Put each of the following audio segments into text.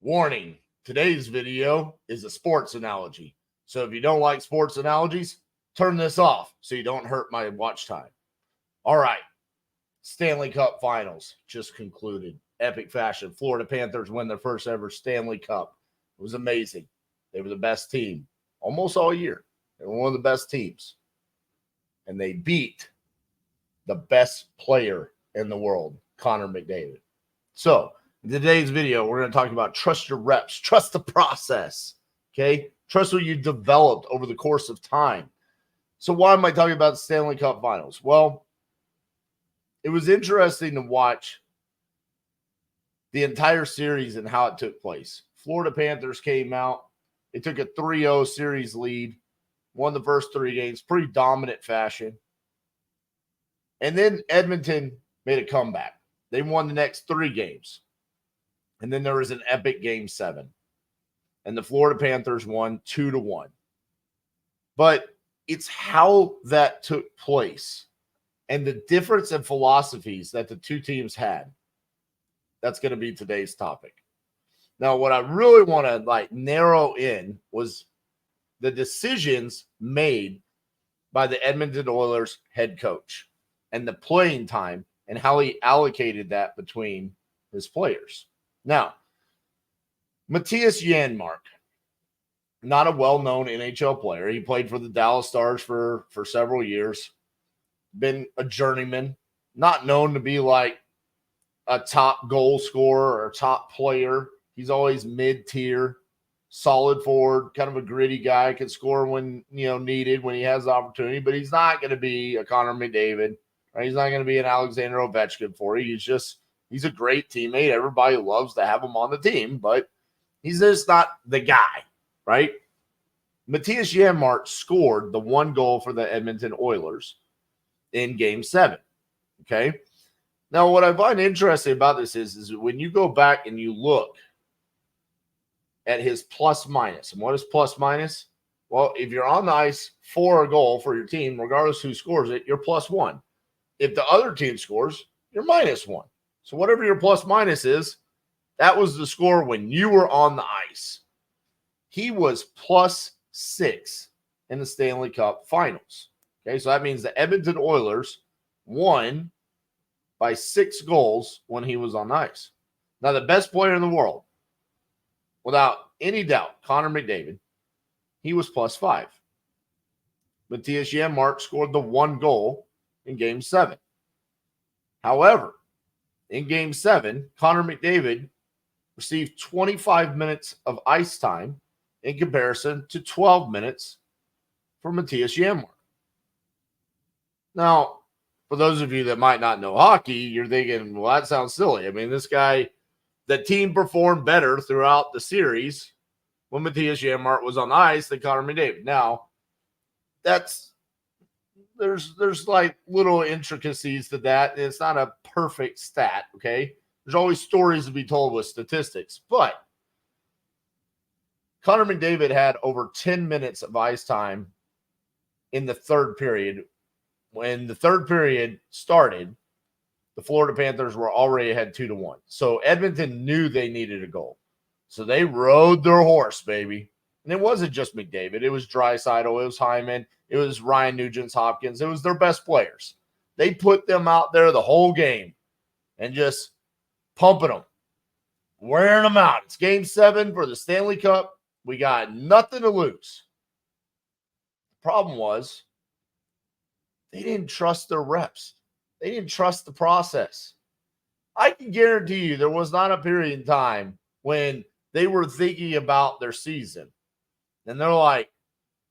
Warning, today's video is a sports analogy. So if you don't like sports analogies, turn this off so you don't hurt my watch time. All right, Stanley Cup Finals just concluded. Epic fashion. Florida Panthers win their first ever Stanley Cup. It was amazing. They were the best team almost all year. They were one of the best teams. And they beat the best player in the world, Connor McDavid. So, in today's video, we're going to talk about trust your reps, trust the process, okay? Trust what you developed over the course of time. So why am I talking about the Stanley Cup Finals? Well, it was interesting to watch the entire series and how it took place. Florida Panthers came out. They took a 3-0 series lead, won the first 3 games, pretty dominant fashion. And then Edmonton made a comeback. They won the next 3 games. And then there was an epic game 7. And the Florida Panthers won 2-1. But it's how that took place and the difference in philosophies that the two teams had. That's going to be today's topic. Now, what I really want to narrow in was the decisions made by the Edmonton Oilers head coach and the playing time and how he allocated that between his players. Now, Mattias Janmark, not a well-known NHL player. He played for the Dallas Stars for several years, been a journeyman, not known to be like a top goal scorer or top player. He's always mid-tier, solid forward, kind of a gritty guy, can score when needed, when he has the opportunity, but he's not going to be a Connor McDavid, right? He's not going to be an Alexander Ovechkin for you. He's a great teammate. Everybody loves to have him on the team, but he's just not the guy, right? Mattias Janmark scored the 1 goal for the Edmonton Oilers in Game 7, okay? Now, what I find interesting about this is when you go back and you look at his plus-minus, and what is plus-minus? Well, if you're on the ice for a goal for your team, regardless who scores it, you're +1. If the other team scores, you're -1. So whatever your plus-minus is, that was the score when you were on the ice. He was +6 in the Stanley Cup Finals. Okay, so that means the Edmonton Oilers won by 6 goals when he was on the ice. Now, the best player in the world, without any doubt, Connor McDavid, he was +5. Mattias Janmark scored the 1 goal in Game 7. However, in Game 7, Connor McDavid received 25 minutes of ice time in comparison to 12 minutes for Mattias Janmark. Now, for those of you that might not know hockey, you're thinking, well, that sounds silly. I mean, this guy, the team performed better throughout the series when Mattias Janmark was on the ice than Connor McDavid. Now, there's little intricacies to that. It's not a perfect stat, okay? There's always stories to be told with statistics. But Connor McDavid had over 10 minutes of ice time in the third period. When the third period started, the Florida Panthers were already ahead 2-1. So Edmonton knew they needed a goal. So they rode their horse, baby. And it wasn't just McDavid. It was Draisaitl. It was Hyman. It was Ryan Nugent-Hopkins. It was their best players. They put them out there the whole game and just pumping them, wearing them out. It's Game 7 for the Stanley Cup. We got nothing to lose. The problem was they didn't trust their reps. They didn't trust the process. I can guarantee you there was not a period in time when they were thinking about their season. And they're like,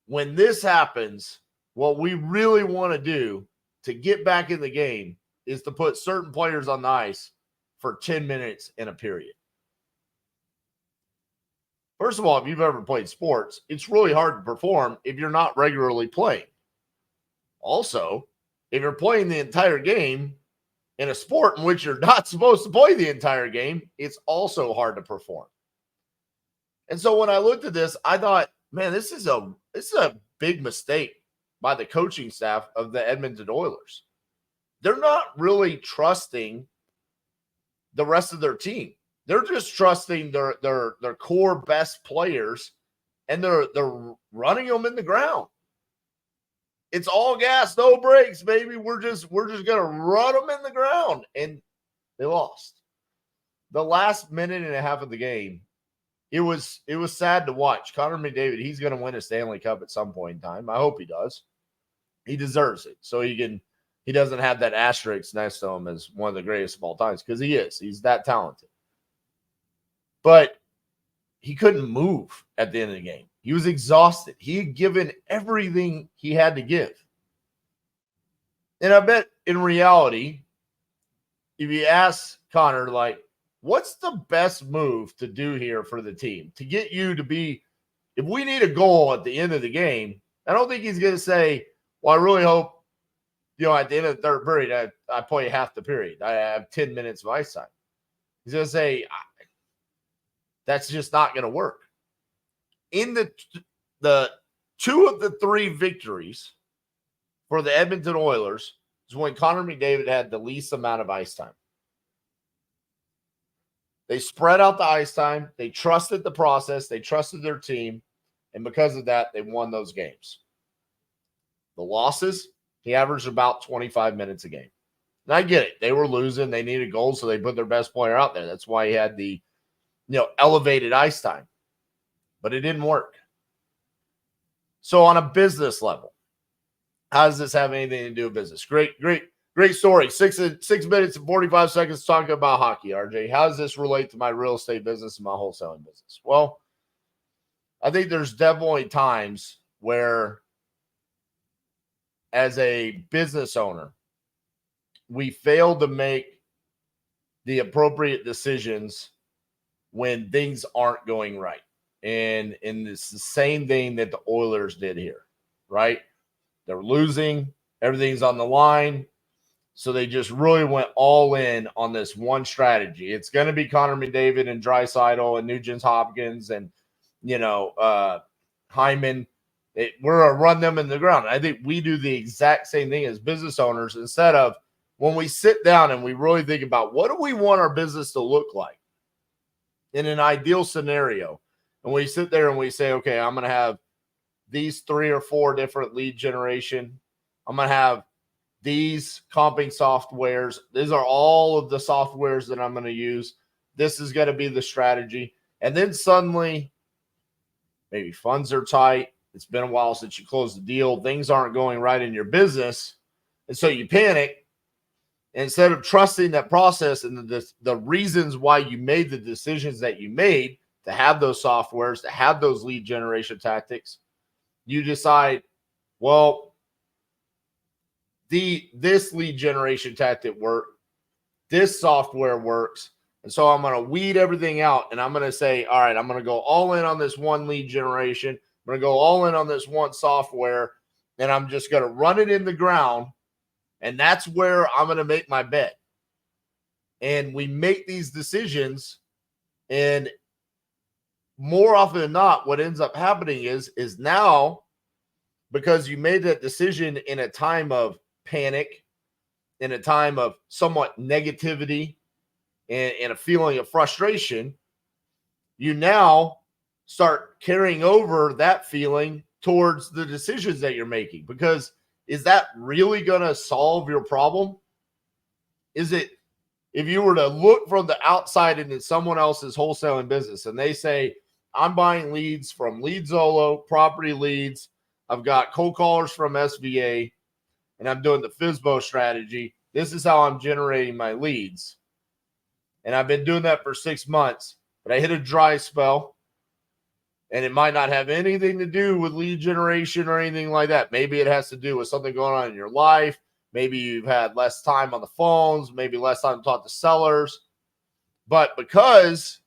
when this happens, what we really want to do to get back in the game is to put certain players on the ice for 10 minutes in a period. First of all, if you've ever played sports, it's really hard to perform if you're not regularly playing. Also, if you're playing the entire game in a sport in which you're not supposed to play the entire game, it's also hard to perform. And so when I looked at this, I thought, man, this is a big mistake by the coaching staff of the Edmonton Oilers. They're not really trusting the rest of their team. They're just trusting their core best players, and they're running them in the ground. It's all gas, no brakes, baby. We're just gonna run them in the ground, and they lost. The last minute and a half of the game, it was sad to watch. Connor McDavid, he's gonna win a Stanley Cup at some point in time. I hope he does. He deserves it. So he doesn't have that asterisk next to him as one of the greatest of all times, because he is. He's that talented. But he couldn't move at the end of the game. He was exhausted. He had given everything he had to give. And I bet in reality, if you ask Connor, like, what's the best move to do here for the team to get you to be, if we need a goal at the end of the game, I don't think he's going to say, well, I really hope, at the end of the third period, I play half the period. I have 10 minutes of ice time. He's going to say, that's just not going to work. In the two of the three victories for the Edmonton Oilers is when Connor McDavid had the least amount of ice time. They spread out the ice time. They trusted the process. They trusted their team. And because of that, they won those games. The losses, he averaged about 25 minutes a game. And I get it. They were losing. They needed goals, so they put their best player out there. That's why he had the elevated ice time. But it didn't work. So on a business level, how does this have anything to do with business? Great story. 6 minutes and 45 seconds talking about hockey, RJ. How does this relate to my real estate business and my wholesaling business? Well, I think there's definitely times where, as a business owner, we fail to make the appropriate decisions when things aren't going right. And it's the same thing that the Oilers did here, right? They're losing. Everything's on the line. So they just really went all in on this one strategy. It's going to be Connor McDavid and Draisaitl and Nugent-Hopkins and, Hyman. We're going to run them in the ground. I think we do the exact same thing as business owners, instead of when we sit down and we really think about what do we want our business to look like in an ideal scenario. And we sit there and we say, okay, I'm going to have these 3 or 4 different lead generation. I'm going to have these comping softwares. These are all of the softwares that I'm going to use. This is going to be the strategy. And then suddenly, maybe funds are tight. It's been a while since you closed the deal. Things aren't going right in your business. And so you panic. Instead of trusting that process and the reasons why you made the decisions that you made to have those softwares, to have those lead generation tactics, you decide, well, this lead generation tactic worked, this software works, and so I'm going to weed everything out, and I'm going to say, all right, I'm going to go all in on this one lead generation. I'm going to go all in on this one software, and I'm just going to run it in the ground, and that's where I'm going to make my bet. And we make these decisions, and more often than not, what ends up happening is now, because you made that decision in a time of panic, in a time of somewhat negativity and a feeling of frustration, you now start carrying over that feeling towards the decisions that you're making. Because is that really going to solve your problem? Is it, if you were to look from the outside into someone else's wholesaling business and they say, I'm buying leads from LeadZolo, property leads, I've got cold callers from SVA, and I'm doing the FSBO strategy. This is how I'm generating my leads. And I've been doing that for 6 months, but I hit a dry spell, and it might not have anything to do with lead generation or anything like that. Maybe it has to do with something going on in your life. Maybe you've had less time on the phones, maybe less time to talk to sellers. But because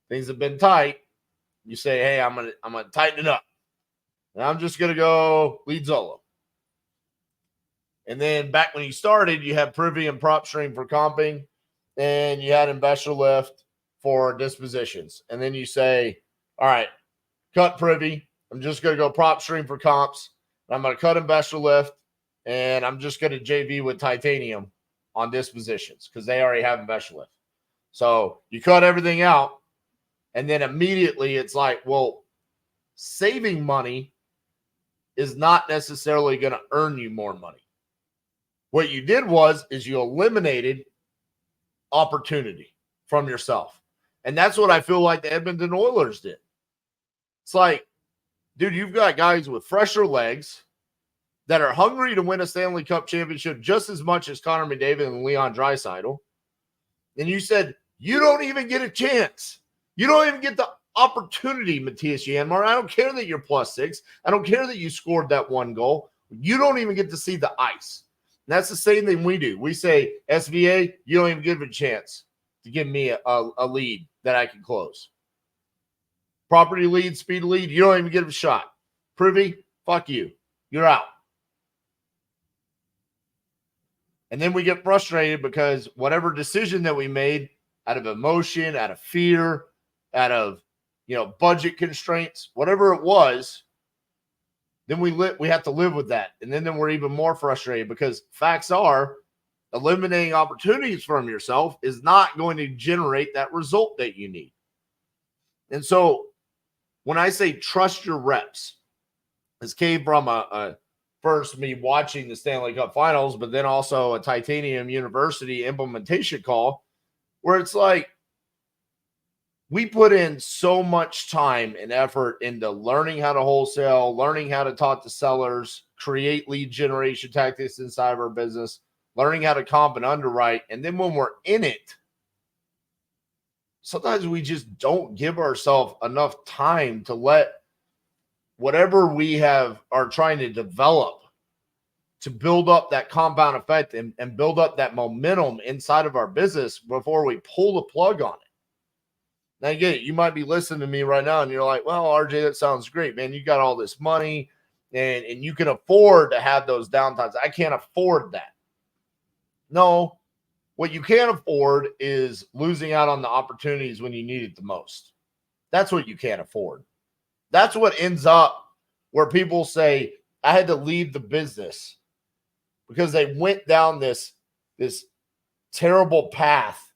things have been tight, you say, hey, I'm gonna tighten it up. And I'm just gonna go LeadZolo. And then back when you started, you had Privy and PropStream for comping, and you had InvestorLift for dispositions. And then you say, all right, cut Privy. I'm just gonna go PropStream for comps. And I'm gonna cut InvestorLift, and I'm just gonna JV with Titanium on dispositions because they already have InvestorLift. So you cut everything out, and then immediately it's like, well, saving money is not necessarily going to earn you more money. What you did is you eliminated opportunity from yourself. And that's what I feel like the Edmonton Oilers did. It's like, dude, you've got guys with fresher legs that are hungry to win a Stanley Cup championship just as much as Connor McDavid and Leon Draisaitl. And you said, you don't even get a chance. You don't even get the opportunity, Matthias Janmark. I don't care that you're +6. I don't care that you scored that one goal. You don't even get to see the ice. And that's the same thing we do. We say, SVA, you don't even give a chance to give me a lead that I can close. Property lead, speed lead, you don't even give a shot. Privy, fuck you. You're out. And then we get frustrated because whatever decision that we made out of emotion, out of fear, out of, budget constraints, whatever it was, then we have to live with that. And then we're even more frustrated because facts are eliminating opportunities from yourself is not going to generate that result that you need. And so when I say trust your reps, this came from first me watching the Stanley Cup Finals, but then also a Titanium University implementation call where it's like we put in so much time and effort into learning how to wholesale, learning how to talk to sellers, create lead generation tactics inside of our business, learning how to comp and underwrite. And then when we're in it, sometimes we just don't give ourselves enough time to let whatever we are trying to develop to build up that compound effect and build up that momentum inside of our business before we pull the plug on it. Now, again, you might be listening to me right now and you're like, well, RJ, that sounds great, man. You got all this money and you can afford to have those downtimes. I can't afford that. No, what you can't afford is losing out on the opportunities when you need it the most. That's what you can't afford. That's what ends up where people say, I had to leave the business because they went down this terrible path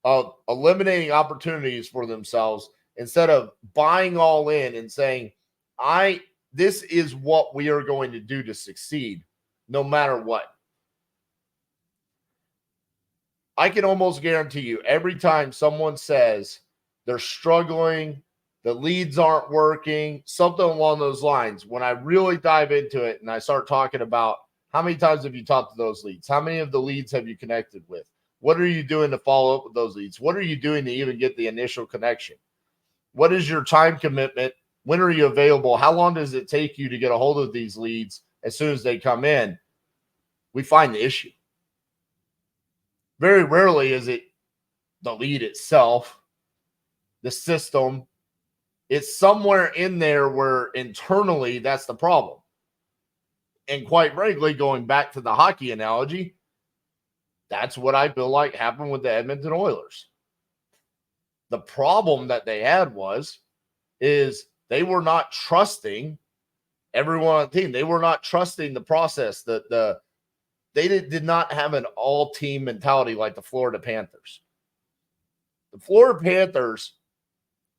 of eliminating opportunities for themselves instead of buying all in and saying, this is what we are going to do to succeed no matter what. I can almost guarantee you every time someone says they're struggling, the leads aren't working, something along those lines, when I really dive into it and I start talking about how many times have you talked to those leads? How many of the leads have you connected with? What are you doing to follow up with those leads? What are you doing to even get the initial connection? What is your time commitment? When are you available? How long does it take you to get a hold of these leads as soon as they come in? We find the issue. Very rarely is it the lead itself, the system. It's somewhere in there where internally that's the problem. And quite frankly, going back to the hockey analogy, that's what I feel like happened with the Edmonton Oilers. The problem that they had is they were not trusting everyone on the team. They were not trusting the process. They did not have an all-team mentality like the Florida Panthers. The Florida Panthers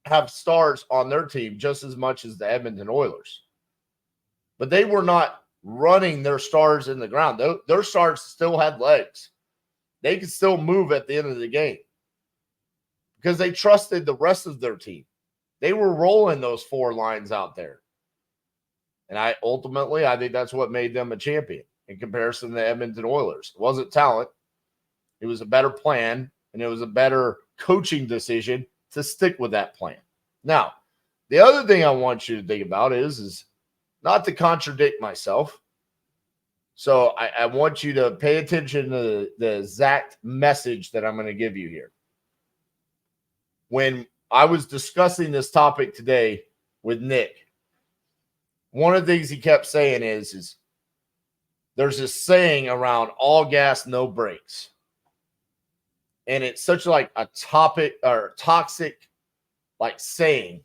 have stars on their team just as much as the Edmonton Oilers. But they were not running their stars in the ground. Their stars still had legs. They could still move at the end of the game because they trusted the rest of their team. They were rolling those four lines out there. And I think that's what made them a champion in comparison to the Edmonton Oilers. It wasn't talent. It was a better plan, and it was a better coaching decision to stick with that plan. Now, the other thing I want you to think about is not to contradict myself. So I want you to pay attention to the exact message that I'm going to give you here. When I was discussing this topic today with Nick, one of the things he kept saying is there's this saying around all gas, no brakes. And it's such like a topic or toxic like saying.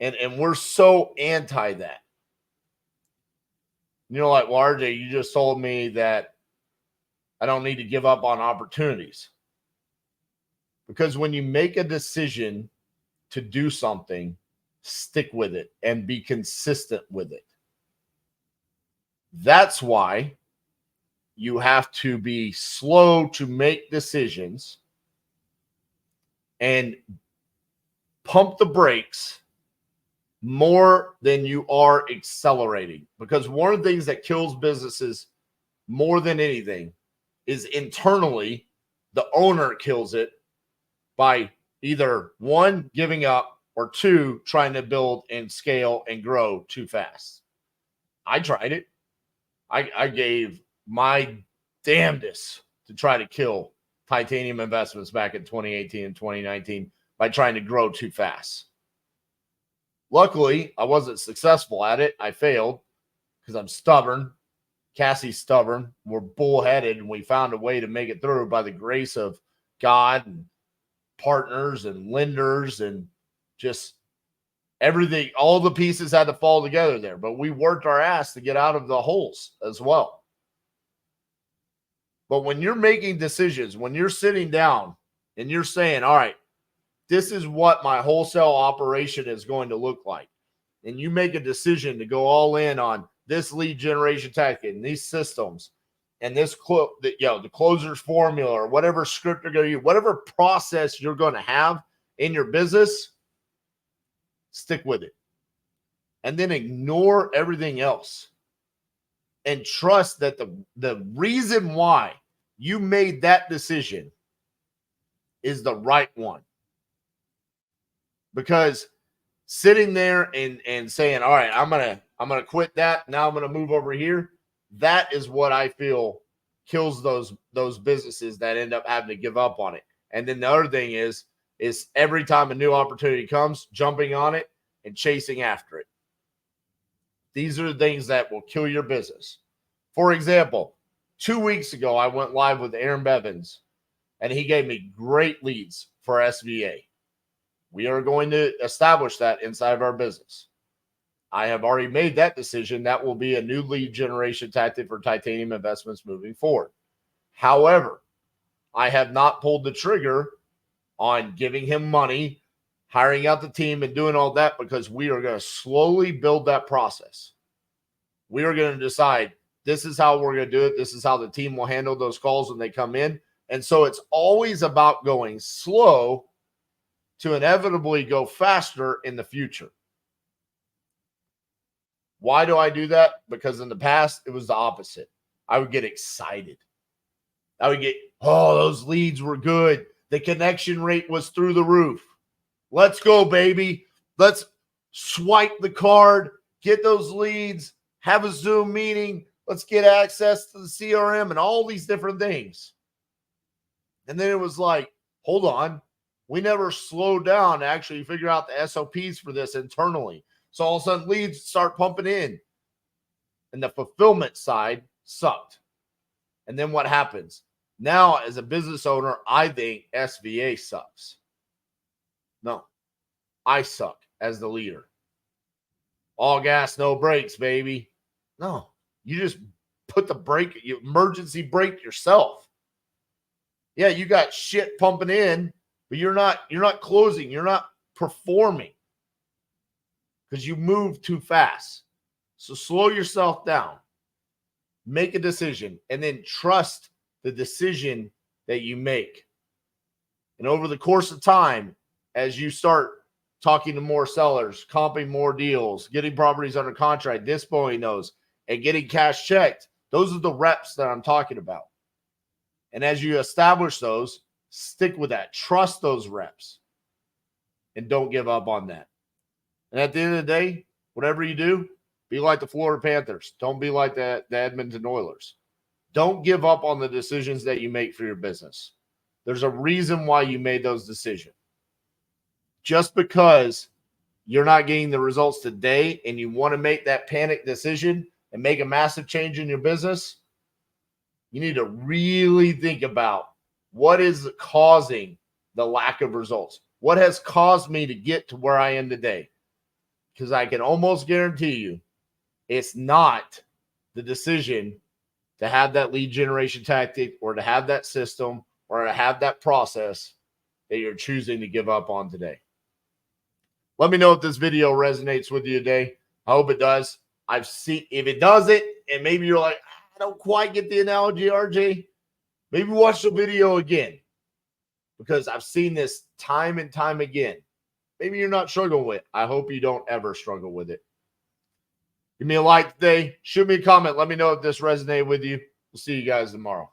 And we're so anti that. Like, well, RJ, you just told me that I don't need to give up on opportunities. Because when you make a decision to do something, stick with it and be consistent with it. That's why you have to be slow to make decisions and pump the brakes more than you are accelerating. Because one of the things that kills businesses more than anything is internally, the owner kills it by either one, giving up, or two, trying to build and scale and grow too fast. I tried it. I gave my damnedest to try to kill Titanium Investments back in 2018 and 2019 by trying to grow too fast. Luckily, I wasn't successful at it. I failed because I'm stubborn. Cassie's stubborn. We're bullheaded, and we found a way to make it through by the grace of God and partners and lenders and just everything. All the pieces had to fall together there, but we worked our ass to get out of the holes as well. But when you're making decisions, when you're sitting down and you're saying, all right, this is what my wholesale operation is going to look like, and you make a decision to go all in on this lead generation tactic and these systems and this the closer's formula or whatever script you're going to use, whatever process you're going to have in your business, stick with it. And then ignore everything else. And trust that the reason why you made that decision is the right one. Because sitting there and saying, all right, I'm gonna quit that. Now I'm gonna move over here. That is what I feel kills those businesses that end up having to give up on it. And then the other thing is every time a new opportunity comes, jumping on it and chasing after it. These are the things that will kill your business. For example, 2 weeks ago, I went live with Aaron Bevins, and he gave me great leads for SVA. We are going to establish that inside of our business. I have already made that decision. That will be a new lead generation tactic for Titanium Investments moving forward. However, I have not pulled the trigger on giving him money, hiring out the team, and doing all that because we are going to slowly build that process. We are going to decide this is how we're going to do it. This is how the team will handle those calls when they come in. And so it's always about going slow to inevitably go faster in the future. Why do I do that? Because in the past, it was the opposite. I would get excited. I would get, oh, those leads were good. The connection rate was through the roof. Let's go, baby. Let's swipe the card, get those leads, have a Zoom meeting. Let's get access to the CRM and all these different things. And then it was like, hold on. We never slowed down to actually figure out the SOPs for this internally. So all of a sudden leads start pumping in. And the fulfillment side sucked. And then what happens? Now, as a business owner, I think SVA sucks. No, I suck as the leader. All gas, no brakes, baby. No, you just put the brake, you emergency brake yourself. Yeah, you got shit pumping in, but you're not closing, you're not performing because you move too fast. So slow yourself down, make a decision, and then trust the decision that you make. And over the course of time, as you start talking to more sellers, comping more deals, getting properties under contract, dispoing those, and getting cash checked, those are the reps that I'm talking about. And as you establish those, stick with that. Trust those reps. And don't give up on that. And at the end of the day, whatever you do, be like the Florida Panthers. Don't be like the Edmonton Oilers. Don't give up on the decisions that you make for your business. There's a reason why you made those decisions. Just because you're not getting the results today and you want to make that panic decision and make a massive change in your business, you need to really think about what is causing the lack of results. What has caused me to get to where I am today? Because I can almost guarantee you it's not the decision to have that lead generation tactic or to have that system or to have that process. that you're choosing to give up on today. Let me know if this video resonates with you today. I hope it does. If it doesn't, and maybe you're like, I don't quite get the analogy, RJ, maybe watch the video again, because I've seen this time and time again. Maybe you're not struggling with it. I hope you don't ever struggle with it. Give me a like today. Shoot me a comment. Let me know if this resonated with you. We'll see you guys tomorrow.